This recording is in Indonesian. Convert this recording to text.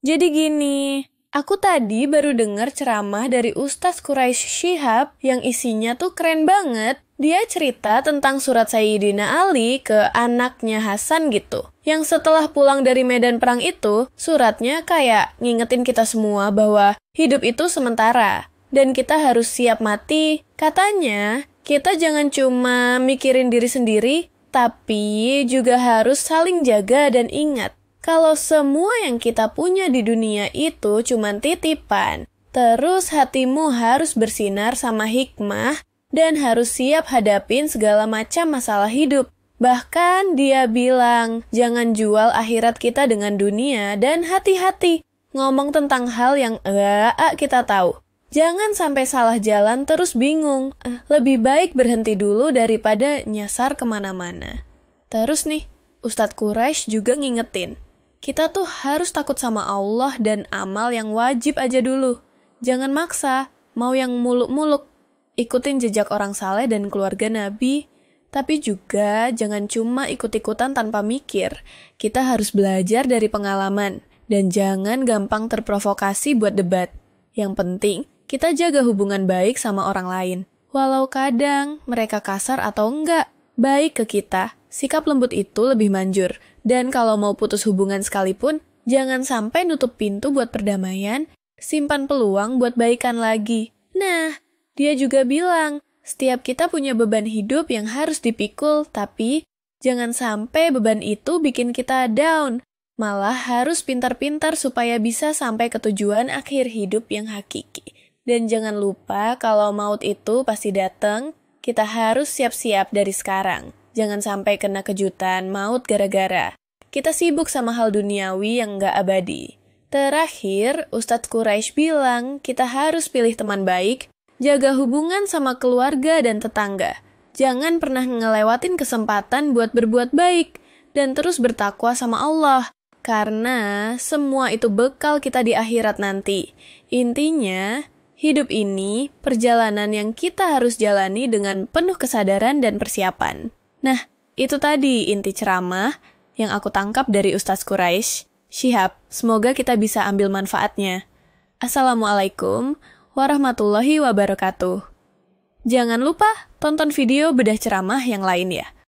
Jadi gini, aku tadi baru dengar ceramah dari Ustadz Quraisy Shihab yang isinya tuh keren banget. Dia cerita tentang surat Sayyidina Ali ke anaknya Hasan gitu. Yang setelah pulang dari medan perang itu, suratnya kayak ngingetin kita semua bahwa hidup itu sementara. Dan kita harus siap mati. Katanya, kita jangan cuma mikirin diri sendiri, tapi juga harus saling jaga dan ingat. Kalau semua yang kita punya di dunia itu cuma titipan, terus hatimu harus bersinar sama hikmah dan harus siap hadapin segala macam masalah hidup. Bahkan dia bilang, jangan jual akhirat kita dengan dunia dan hati-hati ngomong tentang hal yang enggak kita tahu. Jangan sampai salah jalan terus bingung. Lebih baik berhenti dulu daripada nyasar kemana-mana. Terus nih, Ustadz Quraisy juga ngingetin, kita tuh harus takut sama Allah dan amal yang wajib aja dulu. Jangan maksa, mau yang muluk-muluk. Ikutin jejak orang saleh dan keluarga Nabi. Tapi juga jangan cuma ikut-ikutan tanpa mikir. Kita harus belajar dari pengalaman. Dan jangan gampang terprovokasi buat debat. Yang penting, kita jaga hubungan baik sama orang lain. Walau kadang mereka kasar atau enggak, baik ke kita, sikap lembut itu lebih manjur. Dan kalau mau putus hubungan sekalipun, jangan sampai nutup pintu buat perdamaian, simpan peluang buat baikan lagi. Nah, dia juga bilang, setiap kita punya beban hidup yang harus dipikul, tapi jangan sampai beban itu bikin kita down. Malah harus pintar-pintar supaya bisa sampai ke tujuan akhir hidup yang hakiki. Dan jangan lupa kalau maut itu pasti datang, kita harus siap-siap dari sekarang. Jangan sampai kena kejutan maut gara-gara kita sibuk sama hal duniawi yang nggak abadi. Terakhir, Ustadz Quraisy bilang kita harus pilih teman baik, jaga hubungan sama keluarga dan tetangga. Jangan pernah ngelewatin kesempatan buat berbuat baik dan terus bertakwa sama Allah. Karena semua itu bekal kita di akhirat nanti. Intinya, hidup ini perjalanan yang kita harus jalani dengan penuh kesadaran dan persiapan. Nah, itu tadi inti ceramah yang aku tangkap dari Ustadz Quraisy Shihab. Semoga kita bisa ambil manfaatnya. Assalamualaikum warahmatullahi wabarakatuh. Jangan lupa tonton video bedah ceramah yang lain ya.